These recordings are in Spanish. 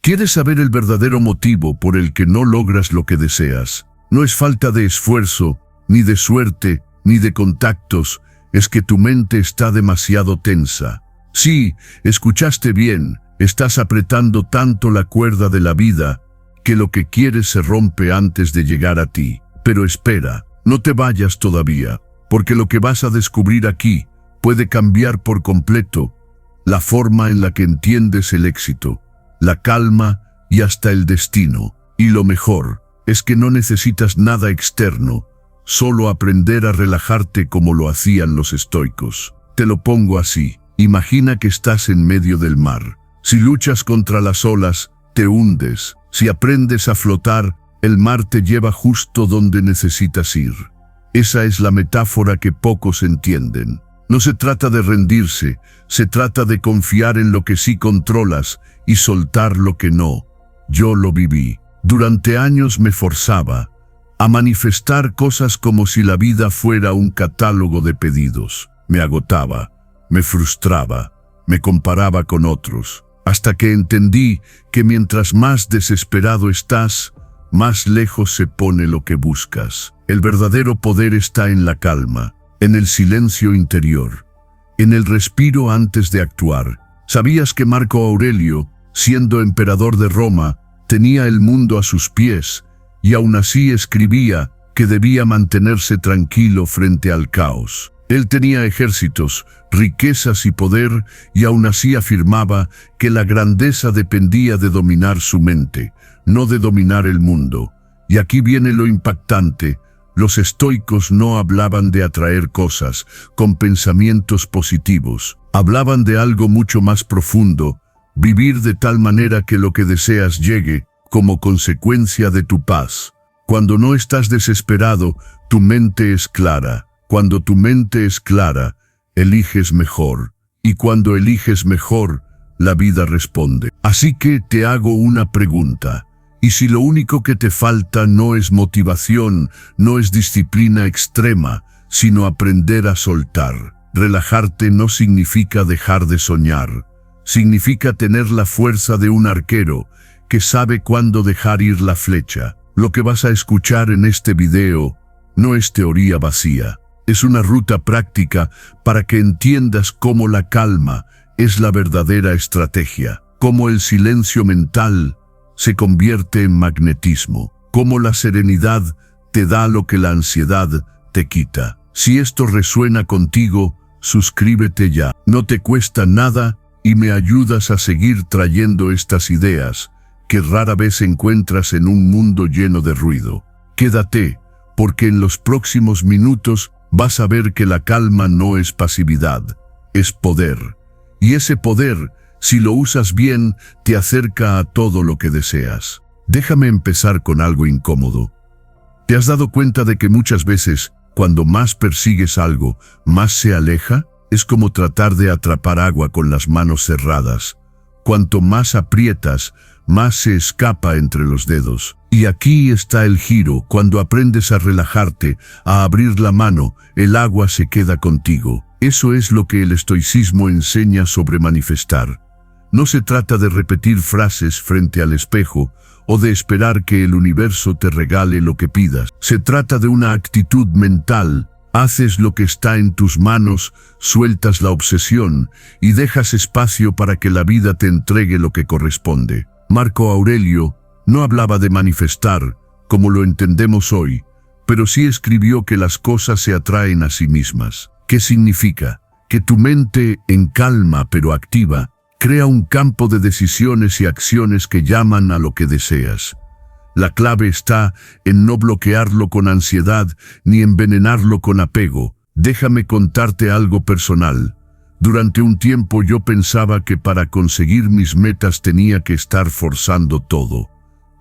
¿Quieres saber el verdadero motivo por el que no logras lo que deseas? No es falta de esfuerzo, ni de suerte, ni de contactos, es que tu mente está demasiado tensa. Sí, escuchaste bien, estás apretando tanto la cuerda de la vida que lo que quieres se rompe antes de llegar a ti. Pero espera, no te vayas todavía, porque lo que vas a descubrir aquí puede cambiar por completo la forma en la que entiendes el éxito, la calma y hasta el destino. Y lo mejor es que no necesitas nada externo, solo aprender a relajarte como lo hacían los estoicos. Te lo pongo así, imagina que estás en medio del mar. Si luchas contra las olas, te hundes. Si aprendes a flotar, el mar te lleva justo donde necesitas ir. Esa es la metáfora que pocos entienden. No se trata de rendirse, se trata de confiar en lo que sí controlas y soltar lo que no. Yo lo viví. Durante años me forzaba a manifestar cosas como si la vida fuera un catálogo de pedidos. Me agotaba, me frustraba, me comparaba con otros, hasta que entendí que mientras más desesperado estás, más lejos se pone lo que buscas. El verdadero poder está en la calma, en el silencio interior, en el respiro antes de actuar. ¿Sabías que Marco Aurelio, siendo emperador de Roma, tenía el mundo a sus pies y aún así escribía que debía mantenerse tranquilo frente al caos? Él tenía ejércitos, riquezas y poder, y aún así afirmaba que la grandeza dependía de dominar su mente, no de dominar el mundo. Y aquí viene lo impactante. Los estoicos no hablaban de atraer cosas con pensamientos positivos. Hablaban de algo mucho más profundo, vivir de tal manera que lo que deseas llegue como consecuencia de tu paz. Cuando no estás desesperado, tu mente es clara. Cuando tu mente es clara, eliges mejor. Y cuando eliges mejor, la vida responde. Así que te hago una pregunta. ¿Y si lo único que te falta no es motivación, no es disciplina extrema, sino aprender a soltar? Relajarte no significa dejar de soñar. Significa tener la fuerza de un arquero que sabe cuándo dejar ir la flecha. Lo que vas a escuchar en este video no es teoría vacía. Es una ruta práctica para que entiendas cómo la calma es la verdadera estrategia, cómo el silencio mental se convierte en magnetismo, cómo la serenidad te da lo que la ansiedad te quita. Si esto resuena contigo, suscríbete ya. No te cuesta nada y me ayudas a seguir trayendo estas ideas que rara vez encuentras en un mundo lleno de ruido. Quédate, porque en los próximos minutos vas a ver que la calma no es pasividad, es poder. Y ese poder, si lo usas bien, te acerca a todo lo que deseas. Déjame empezar con algo incómodo. ¿Te has dado cuenta de que muchas veces, cuando más persigues algo, más se aleja? Es como tratar de atrapar agua con las manos cerradas. Cuanto más aprietas, más se escapa entre los dedos. Y aquí está el giro. Cuando aprendes a relajarte, a abrir la mano, el agua se queda contigo. Eso es lo que el estoicismo enseña sobre manifestar. No se trata de repetir frases frente al espejo o de esperar que el universo te regale lo que pidas. Se trata de una actitud mental. Haces lo que está en tus manos, sueltas la obsesión y dejas espacio para que la vida te entregue lo que corresponde. Marco Aurelio no hablaba de manifestar, como lo entendemos hoy, pero sí escribió que las cosas se atraen a sí mismas. ¿Qué significa? Que tu mente, en calma pero activa, crea un campo de decisiones y acciones que llaman a lo que deseas. La clave está en no bloquearlo con ansiedad ni envenenarlo con apego. Déjame contarte algo personal. Durante un tiempo yo pensaba que para conseguir mis metas tenía que estar forzando todo.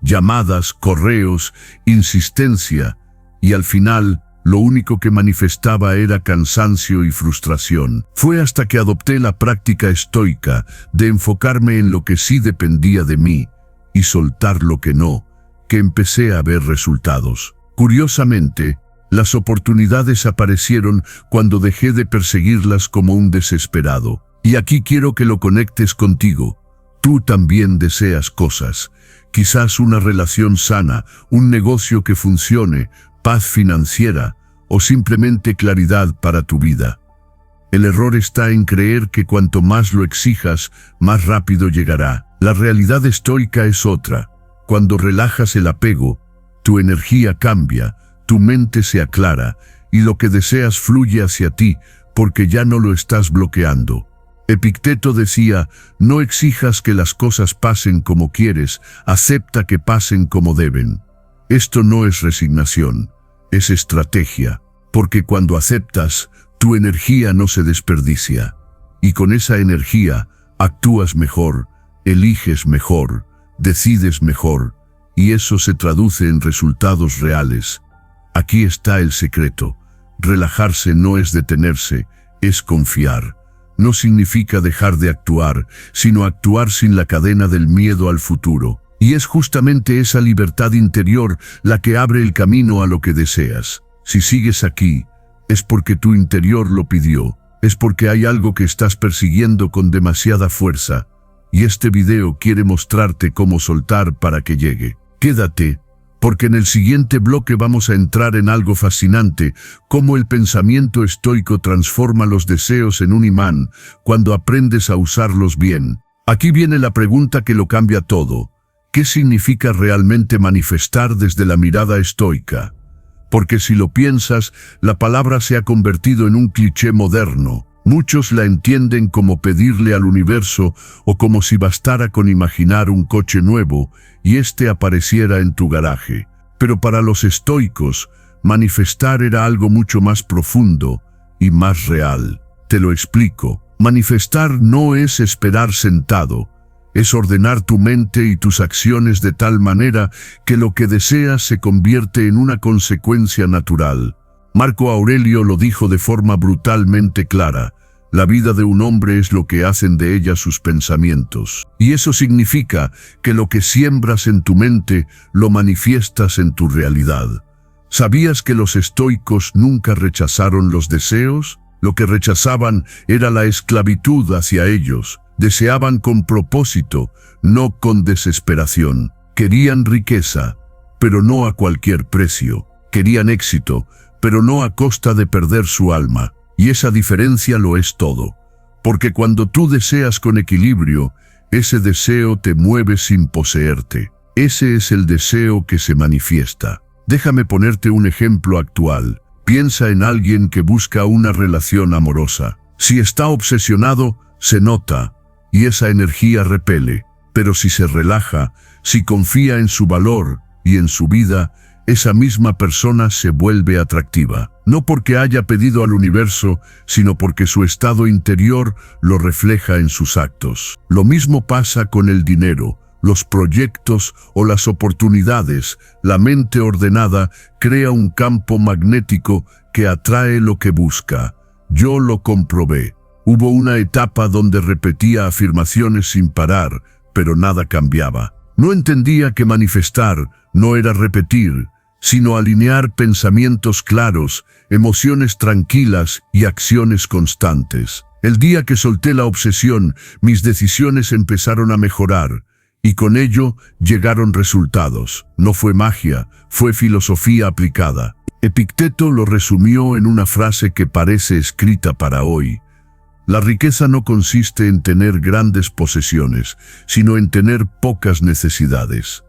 Llamadas, correos, insistencia, y al final lo único que manifestaba era cansancio y frustración. Fue hasta que adopté la práctica estoica de enfocarme en lo que sí dependía de mí y soltar lo que no, que empecé a ver resultados. Curiosamente, las oportunidades aparecieron cuando dejé de perseguirlas como un desesperado. Y aquí quiero que lo conectes contigo. Tú también deseas cosas, quizás una relación sana, un negocio que funcione, paz financiera o simplemente claridad para tu vida. El error está en creer que cuanto más lo exijas, más rápido llegará. La realidad estoica es otra. Cuando relajas el apego, tu energía cambia, tu mente se aclara y lo que deseas fluye hacia ti porque ya no lo estás bloqueando. Epicteto decía, no exijas que las cosas pasen como quieres, acepta que pasen como deben. Esto no es resignación, es estrategia, porque cuando aceptas, tu energía no se desperdicia. Y con esa energía, actúas mejor, eliges mejor, decides mejor, y eso se traduce en resultados reales. Aquí está el secreto. Relajarse no es detenerse, es confiar. No significa dejar de actuar, sino actuar sin la cadena del miedo al futuro. Y es justamente esa libertad interior la que abre el camino a lo que deseas. Si sigues aquí, es porque tu interior lo pidió, es porque hay algo que estás persiguiendo con demasiada fuerza, y este video quiere mostrarte cómo soltar para que llegue. Quédate, porque en el siguiente bloque vamos a entrar en algo fascinante, cómo el pensamiento estoico transforma los deseos en un imán cuando aprendes a usarlos bien. Aquí viene la pregunta que lo cambia todo. ¿Qué significa realmente manifestar desde la mirada estoica? Porque si lo piensas, la palabra se ha convertido en un cliché moderno. Muchos la entienden como pedirle al universo o como si bastara con imaginar un coche nuevo y éste apareciera en tu garaje. Pero para los estoicos, manifestar era algo mucho más profundo y más real. Te lo explico. Manifestar no es esperar sentado, es ordenar tu mente y tus acciones de tal manera que lo que deseas se convierte en una consecuencia natural. Marco Aurelio lo dijo de forma brutalmente clara. La vida de un hombre es lo que hacen de ella sus pensamientos. Y eso significa que lo que siembras en tu mente lo manifiestas en tu realidad. ¿Sabías que los estoicos nunca rechazaron los deseos? Lo que rechazaban era la esclavitud hacia ellos. Deseaban con propósito, no con desesperación. Querían riqueza, pero no a cualquier precio. Querían éxito, pero no a costa de perder su alma. Y esa diferencia lo es todo. Porque cuando tú deseas con equilibrio, ese deseo te mueve sin poseerte. Ese es el deseo que se manifiesta. Déjame ponerte un ejemplo actual. Piensa en alguien que busca una relación amorosa. Si está obsesionado, se nota, y esa energía repele. Pero si se relaja, si confía en su valor y en su vida, esa misma persona se vuelve atractiva. No porque haya pedido al universo, sino porque su estado interior lo refleja en sus actos. Lo mismo pasa con el dinero, los proyectos o las oportunidades. La mente ordenada crea un campo magnético que atrae lo que busca. Yo lo comprobé. Hubo una etapa donde repetía afirmaciones sin parar, pero nada cambiaba. No entendía que manifestar no era repetir, sino alinear pensamientos claros, emociones tranquilas y acciones constantes. El día que solté la obsesión, mis decisiones empezaron a mejorar, y con ello llegaron resultados. No fue magia, fue filosofía aplicada. Epicteto lo resumió en una frase que parece escrita para hoy. La riqueza no consiste en tener grandes posesiones, sino en tener pocas necesidades.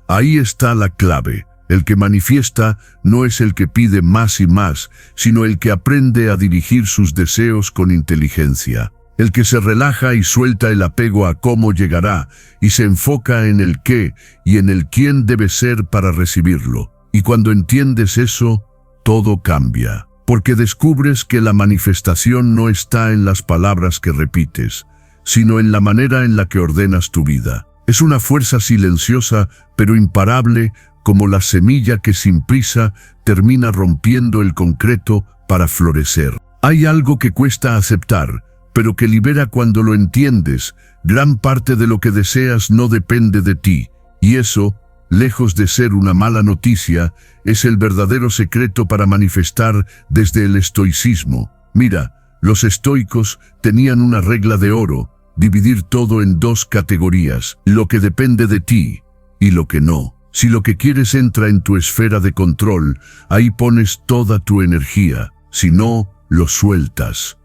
Ahí está la clave. El que manifiesta no es el que pide más y más, sino el que aprende a dirigir sus deseos con inteligencia. El que se relaja y suelta el apego a cómo llegará y se enfoca en el qué y en el quién debe ser para recibirlo. Y cuando entiendes eso, todo cambia. Porque descubres que la manifestación no está en las palabras que repites, sino en la manera en la que ordenas tu vida. Es una fuerza silenciosa, pero imparable, como la semilla que sin prisa termina rompiendo el concreto para florecer. Hay algo que cuesta aceptar, pero que libera cuando lo entiendes. Gran parte de lo que deseas no depende de ti, y eso, lejos de ser una mala noticia, es el verdadero secreto para manifestar desde el estoicismo. Mira, los estoicos tenían una regla de oro: dividir todo en dos categorías, lo que depende de ti y lo que no. Si lo que quieres entra en tu esfera de control, ahí pones toda tu energía. Si no, lo sueltas.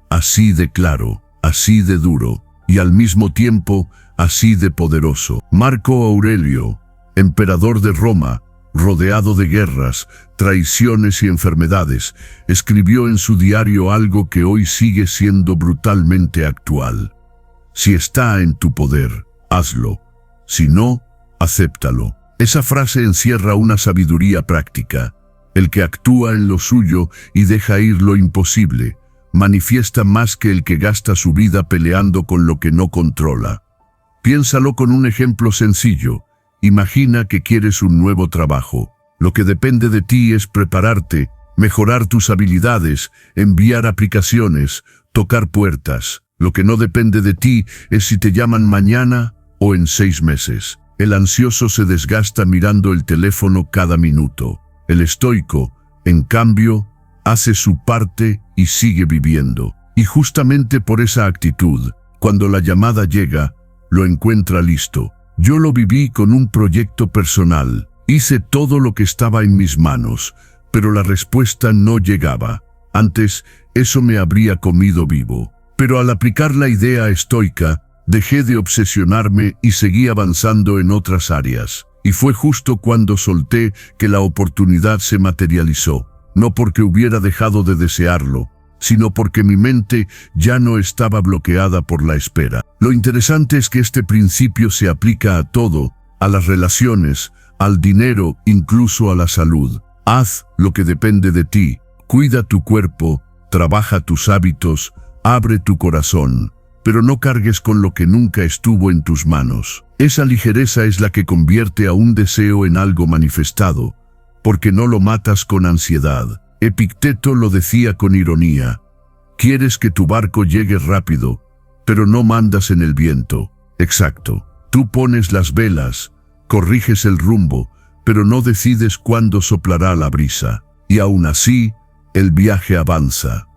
Así de claro, así de duro, y al mismo tiempo, así de poderoso. Marco Aurelio, emperador de Roma, rodeado de guerras, traiciones y enfermedades, escribió en su diario algo que hoy sigue siendo brutalmente actual. Si está en tu poder, hazlo. Si no, acéptalo. Esa frase encierra una sabiduría práctica. El que actúa en lo suyo y deja ir lo imposible, manifiesta más que el que gasta su vida peleando con lo que no controla. Piénsalo con un ejemplo sencillo. Imagina que quieres un nuevo trabajo. Lo que depende de ti es prepararte, mejorar tus habilidades, enviar aplicaciones, tocar puertas. Lo que no depende de ti es si te llaman mañana o en 6 meses. El ansioso se desgasta mirando el teléfono cada minuto. El estoico, en cambio, hace su parte y sigue viviendo. Y justamente por esa actitud, cuando la llamada llega, lo encuentra listo. Yo lo viví con un proyecto personal. Hice todo lo que estaba en mis manos, pero la respuesta no llegaba. Antes, eso me habría comido vivo. Pero al aplicar la idea estoica, dejé de obsesionarme y seguí avanzando en otras áreas. Y fue justo cuando solté que la oportunidad se materializó. No porque hubiera dejado de desearlo, sino porque mi mente ya no estaba bloqueada por la espera. Lo interesante es que este principio se aplica a todo, a las relaciones, al dinero, incluso a la salud. Haz lo que depende de ti, cuida tu cuerpo, trabaja tus hábitos, abre tu corazón, pero no cargues con lo que nunca estuvo en tus manos. Esa ligereza es la que convierte a un deseo en algo manifestado, porque no lo matas con ansiedad. Epicteto lo decía con ironía. Quieres que tu barco llegue rápido, pero no mandas en el viento. Exacto. Tú pones las velas, corriges el rumbo, pero no decides cuándo soplará la brisa. Y aún así, el viaje avanza.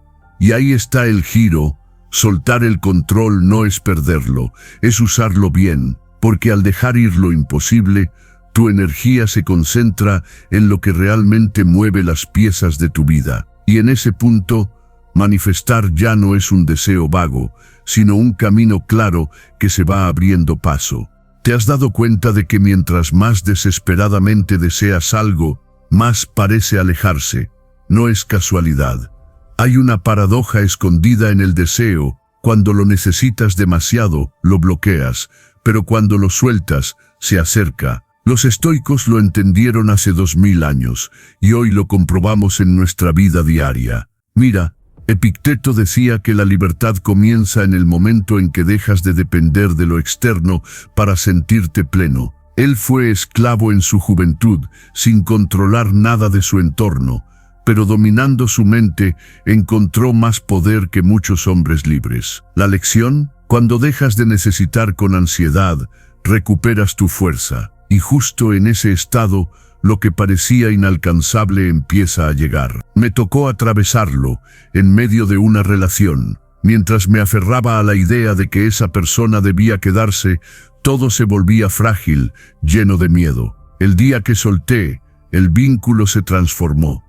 Y ahí está el giro. Soltar el control no es perderlo, es usarlo bien, porque al dejar ir lo imposible, tu energía se concentra en lo que realmente mueve las piezas de tu vida. Y en ese punto, manifestar ya no es un deseo vago, sino un camino claro que se va abriendo paso. ¿Te has dado cuenta de que mientras más desesperadamente deseas algo, más parece alejarse? No es casualidad. Hay una paradoja escondida en el deseo. Cuando lo necesitas demasiado, lo bloqueas, pero cuando lo sueltas, se acerca. Los estoicos lo entendieron hace 2000 años, y hoy lo comprobamos en nuestra vida diaria. Mira, Epicteto decía que la libertad comienza en el momento en que dejas de depender de lo externo para sentirte pleno. Él fue esclavo en su juventud, sin controlar nada de su entorno, pero dominando su mente, encontró más poder que muchos hombres libres. La lección: cuando dejas de necesitar con ansiedad, recuperas tu fuerza, y justo en ese estado, lo que parecía inalcanzable empieza a llegar. Me tocó atravesarlo en medio de una relación. Mientras me aferraba a la idea de que esa persona debía quedarse, todo se volvía frágil, lleno de miedo. El día que solté, el vínculo se transformó.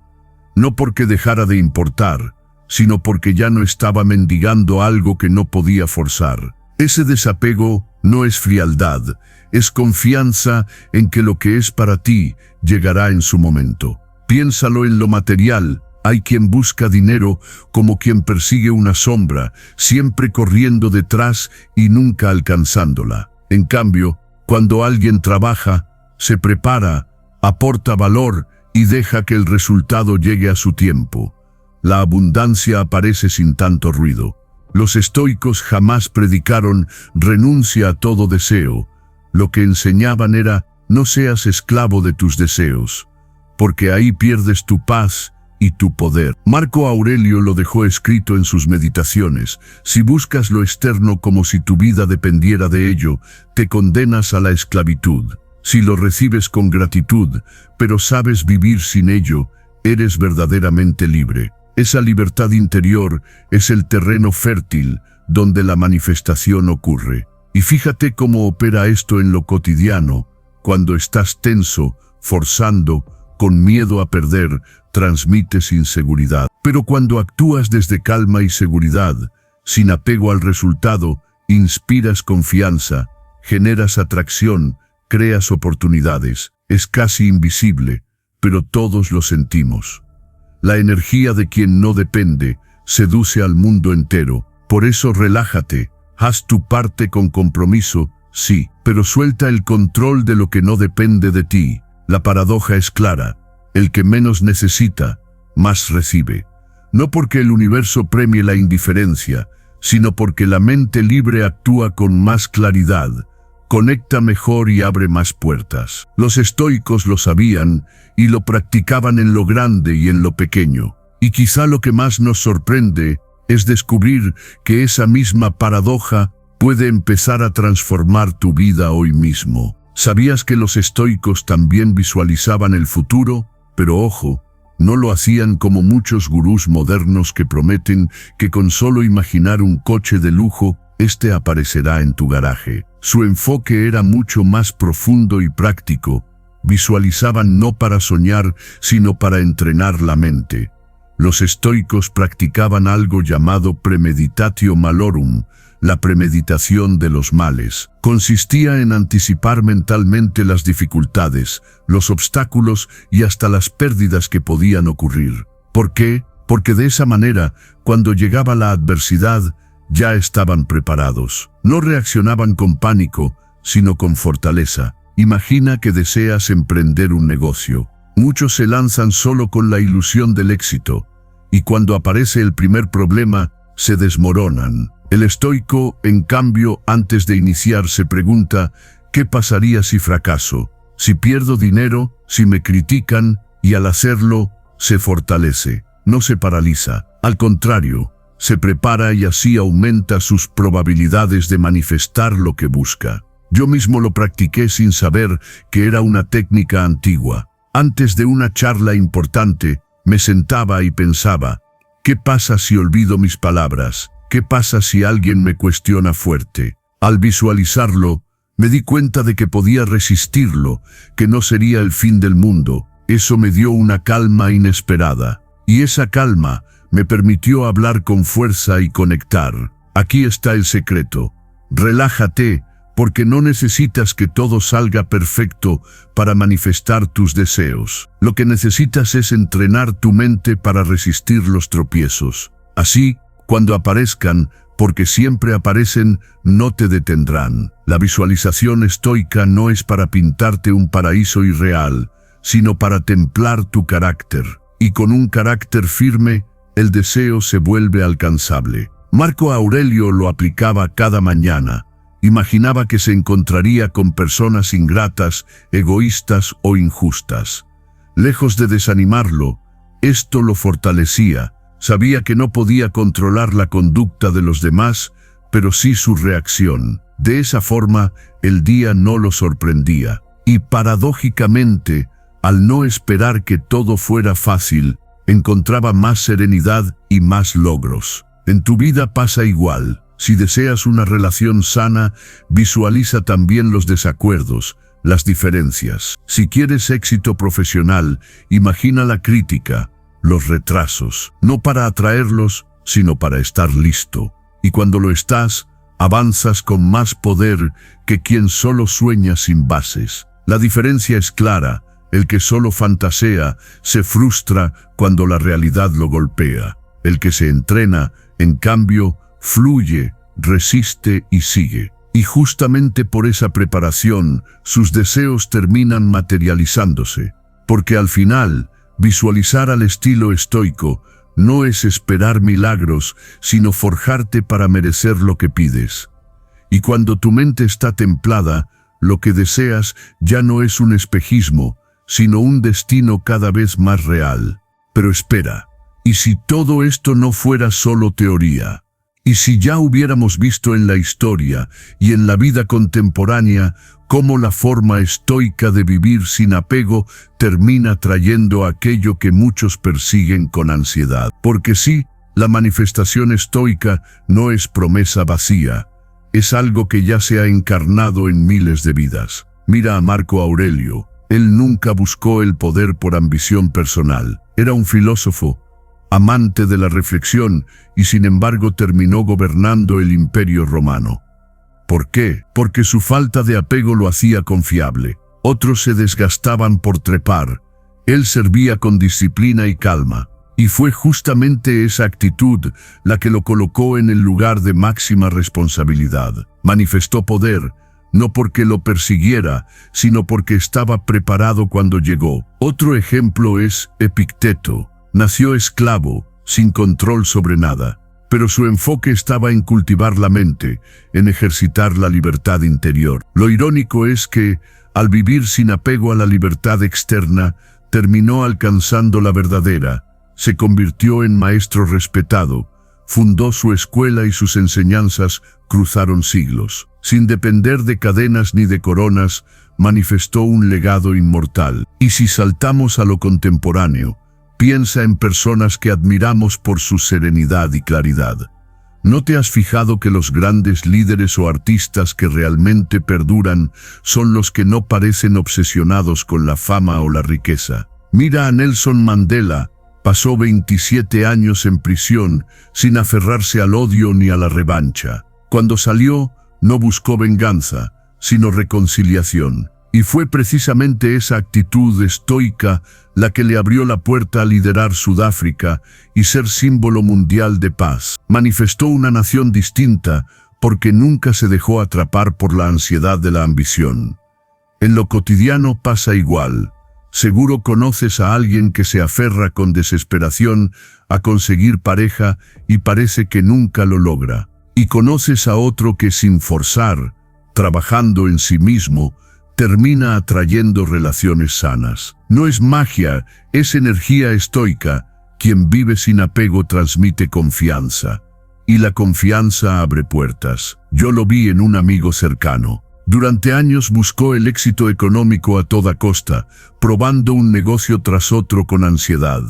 No porque dejara de importar, sino porque ya no estaba mendigando algo que no podía forzar. Ese desapego no es frialdad, es confianza en que lo que es para ti llegará en su momento. Piénsalo en lo material. Hay quien busca dinero como quien persigue una sombra, siempre corriendo detrás y nunca alcanzándola. En cambio, cuando alguien trabaja, se prepara, aporta valor y deja que el resultado llegue a su tiempo, la abundancia aparece sin tanto ruido. Los estoicos jamás predicaron renuncia a todo deseo. Lo que enseñaban era: no seas esclavo de tus deseos, porque ahí pierdes tu paz y tu poder. Marco Aurelio lo dejó escrito en sus meditaciones: si buscas lo externo como si tu vida dependiera de ello, te condenas a la esclavitud. Si lo recibes con gratitud, pero sabes vivir sin ello, eres verdaderamente libre. Esa libertad interior es el terreno fértil donde la manifestación ocurre. Y fíjate cómo opera esto en lo cotidiano. Cuando estás tenso, forzando, con miedo a perder, transmites inseguridad. Pero cuando actúas desde calma y seguridad, sin apego al resultado, inspiras confianza, generas atracción, creas oportunidades. Es casi invisible, pero todos lo sentimos. La energía de quien no depende seduce al mundo entero. Por eso relájate, haz tu parte con compromiso, sí, pero suelta el control de lo que no depende de ti. La paradoja es clara: el que menos necesita, más recibe. No porque el universo premie la indiferencia, sino porque la mente libre actúa con más claridad, conecta mejor y abre más puertas. Los estoicos lo sabían y lo practicaban en lo grande y en lo pequeño. Y quizá lo que más nos sorprende es descubrir que esa misma paradoja puede empezar a transformar tu vida hoy mismo. ¿Sabías que los estoicos también visualizaban el futuro? Pero ojo, no lo hacían como muchos gurús modernos que prometen que con solo imaginar un coche de lujo, este aparecerá en tu garaje. Su enfoque era mucho más profundo y práctico. Visualizaban no para soñar, sino para entrenar la mente. Los estoicos practicaban algo llamado premeditatio malorum, la premeditación de los males. Consistía en anticipar mentalmente las dificultades, los obstáculos y hasta las pérdidas que podían ocurrir. ¿Por qué? Porque de esa manera, cuando llegaba la adversidad, ya estaban preparados. No reaccionaban con pánico, sino con fortaleza. Imagina que deseas emprender un negocio. Muchos se lanzan solo con la ilusión del éxito, y cuando aparece el primer problema, se desmoronan. El estoico, en cambio, antes de iniciar se pregunta: ¿qué pasaría si fracaso? Si pierdo dinero, si me critican, y al hacerlo, se fortalece. No se paraliza. Al contrario, se prepara y así aumenta sus probabilidades de manifestar lo que busca. Yo mismo lo practiqué sin saber que era una técnica antigua. Antes de una charla importante, me sentaba y pensaba: ¿qué pasa si olvido mis palabras? ¿Qué pasa si alguien me cuestiona fuerte? Al visualizarlo, me di cuenta de que podía resistirlo, que no sería el fin del mundo. Eso me dio una calma inesperada. Y esa calma me permitió hablar con fuerza y conectar. Aquí está el secreto. Relájate, porque no necesitas que todo salga perfecto para manifestar tus deseos. Lo que necesitas es entrenar tu mente para resistir los tropiezos. Así, cuando aparezcan, porque siempre aparecen, no te detendrán. La visualización estoica no es para pintarte un paraíso irreal, sino para templar tu carácter. Y con un carácter firme, el deseo se vuelve alcanzable. Marco Aurelio lo aplicaba cada mañana. Imaginaba que se encontraría con personas ingratas, egoístas o injustas. Lejos de desanimarlo, esto lo fortalecía. Sabía que no podía controlar la conducta de los demás, pero sí su reacción. De esa forma, el día no lo sorprendía. Y paradójicamente, al no esperar que todo fuera fácil, encontraba más serenidad y más logros. En tu vida pasa igual. Si deseas una relación sana, visualiza también los desacuerdos, las diferencias. Si quieres éxito profesional, imagina la crítica, los retrasos, no para atraerlos, sino para estar listo. Y cuando lo estás, avanzas con más poder que quien solo sueña sin bases. La diferencia es clara: el que solo fantasea se frustra cuando la realidad lo golpea. El que se entrena, en cambio, fluye, resiste y sigue. Y justamente por esa preparación, sus deseos terminan materializándose. Porque al final, visualizar al estilo estoico no es esperar milagros, sino forjarte para merecer lo que pides. Y cuando tu mente está templada, lo que deseas ya no es un espejismo, sino un destino cada vez más real. Pero espera, ¿y si todo esto no fuera solo teoría? ¿Y si ya hubiéramos visto en la historia y en la vida contemporánea cómo la forma estoica de vivir sin apego termina trayendo aquello que muchos persiguen con ansiedad? Porque sí, La manifestación estoica no es promesa vacía, es algo que ya se ha encarnado en miles de vidas. Mira a Marco Aurelio. Él nunca buscó el poder por ambición personal. Era un filósofo, amante de la reflexión, y sin embargo terminó gobernando el Imperio Romano. ¿Por qué? Porque su falta de apego lo hacía confiable. Otros se desgastaban por trepar. Él servía con disciplina y calma. Y fue justamente esa actitud la que lo colocó en el lugar de máxima responsabilidad. Manifestó poder, no porque lo persiguiera, sino porque estaba preparado cuando llegó. Otro ejemplo es Epicteto. Nació esclavo, sin control sobre nada, pero su enfoque estaba en cultivar la mente, en ejercitar la libertad interior. Lo irónico es que, al vivir sin apego a la libertad externa, terminó alcanzando la verdadera. Se convirtió en maestro respetado, fundó su escuela y sus enseñanzas cruzaron siglos. Sin depender de cadenas ni de coronas, manifestó un legado inmortal. Y si saltamos a lo contemporáneo, piensa en personas que admiramos por su serenidad y claridad. ¿No te has fijado que los grandes líderes o artistas que realmente perduran son los que no parecen obsesionados con la fama o la riqueza? Mira a Nelson Mandela. Pasó 27 años en prisión sin aferrarse al odio ni a la revancha. Cuando salió, no buscó venganza, sino reconciliación. Y fue precisamente esa actitud estoica la que le abrió la puerta a liderar Sudáfrica y ser símbolo mundial de paz. Manifestó una nación distinta porque nunca se dejó atrapar por la ansiedad de la ambición. En lo cotidiano pasa igual. Seguro conoces a alguien que se aferra con desesperación a conseguir pareja y parece que nunca lo logra. Y conoces a otro que sin forzar, trabajando en sí mismo, termina atrayendo relaciones sanas. No es magia, es energía estoica. Quien vive sin apego transmite confianza. Y la confianza abre puertas. Yo lo vi en un amigo cercano. Durante años buscó el éxito económico a toda costa, probando un negocio tras otro con ansiedad.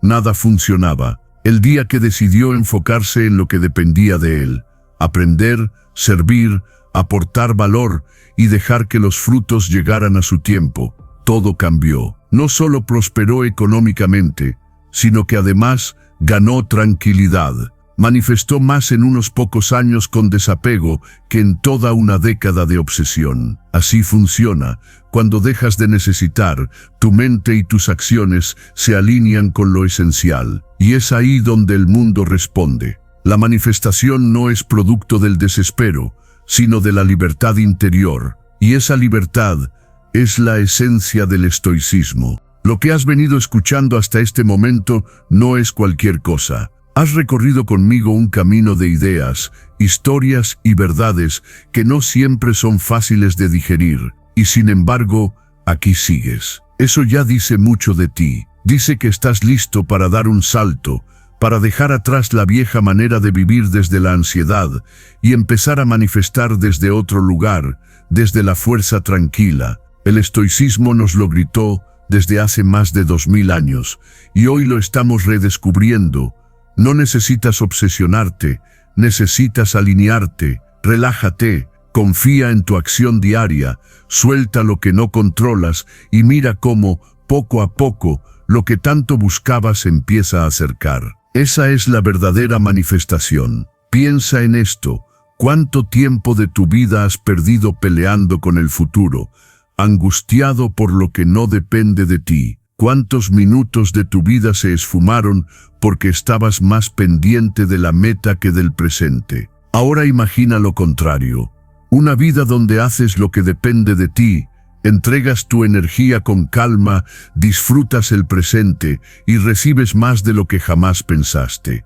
Nada funcionaba. El día que decidió enfocarse en lo que dependía de él, aprender, servir, aportar valor y dejar que los frutos llegaran a su tiempo, todo cambió. No solo prosperó económicamente, sino que además ganó tranquilidad. Manifestó más en unos pocos años con desapego que en toda una década de obsesión. Así funciona. Cuando dejas de necesitar, tu mente y tus acciones se alinean con lo esencial. Y es ahí donde el mundo responde. La manifestación no es producto del desespero, sino de la libertad interior. Y esa libertad es la esencia del estoicismo. Lo que has venido escuchando hasta este momento no es cualquier cosa. Has recorrido conmigo un camino de ideas, historias y verdades que no siempre son fáciles de digerir, y sin embargo, aquí sigues. Eso ya dice mucho de ti. Dice que estás listo para dar un salto, para dejar atrás la vieja manera de vivir desde la ansiedad y empezar a manifestar desde otro lugar, desde la fuerza tranquila. El estoicismo nos lo gritó desde hace más de 2000 años, y hoy lo estamos redescubriendo. No necesitas obsesionarte, necesitas alinearte, relájate, confía en tu acción diaria, suelta lo que no controlas y mira cómo, poco a poco, lo que tanto buscabas empieza a acercar. Esa es la verdadera manifestación. Piensa en esto. ¿Cuánto tiempo de tu vida has perdido peleando con el futuro, angustiado por lo que no depende de ti? ¿Cuántos minutos de tu vida se esfumaron porque estabas más pendiente de la meta que del presente? Ahora imagina lo contrario. Una vida donde haces lo que depende de ti, entregas tu energía con calma, disfrutas el presente y recibes más de lo que jamás pensaste.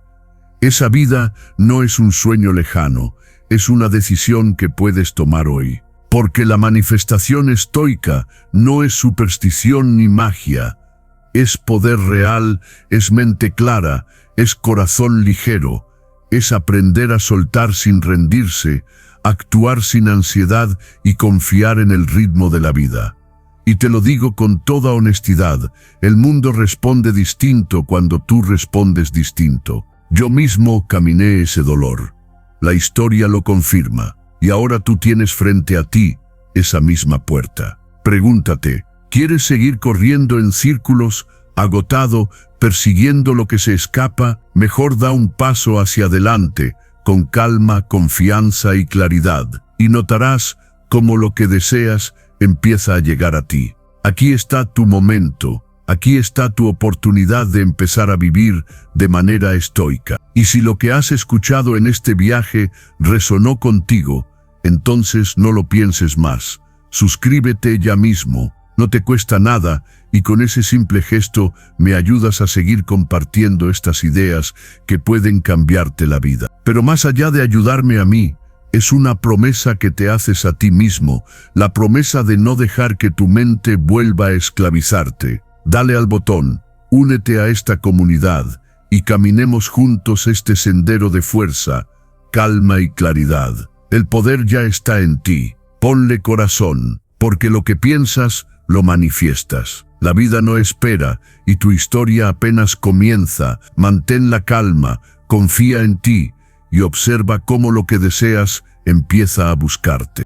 Esa vida no es un sueño lejano, es una decisión que puedes tomar hoy. Porque la manifestación estoica no es superstición ni magia. Es poder real, es mente clara, es corazón ligero, es aprender a soltar sin rendirse, actuar sin ansiedad y confiar en el ritmo de la vida. Y te lo digo con toda honestidad, el mundo responde distinto cuando tú respondes distinto. Yo mismo caminé ese dolor. La historia lo confirma. Y ahora tú tienes frente a ti esa misma puerta. Pregúntate, ¿quieres seguir corriendo en círculos, agotado, persiguiendo lo que se escapa? Mejor da un paso hacia adelante, con calma, confianza y claridad, y notarás cómo lo que deseas empieza a llegar a ti. Aquí está tu momento, aquí está tu oportunidad de empezar a vivir de manera estoica. Y si lo que has escuchado en este viaje resonó contigo, entonces no lo pienses más. Suscríbete ya mismo, no te cuesta nada, y con ese simple gesto me ayudas a seguir compartiendo estas ideas que pueden cambiarte la vida. Pero más allá de ayudarme a mí, es una promesa que te haces a ti mismo, la promesa de no dejar que tu mente vuelva a esclavizarte. Dale al botón, únete a esta comunidad y caminemos juntos este sendero de fuerza, calma y claridad. El poder ya está en ti. Ponle corazón, porque lo que piensas, lo manifiestas. La vida no espera y tu historia apenas comienza. Mantén la calma, confía en ti y observa cómo lo que deseas empieza a buscarte.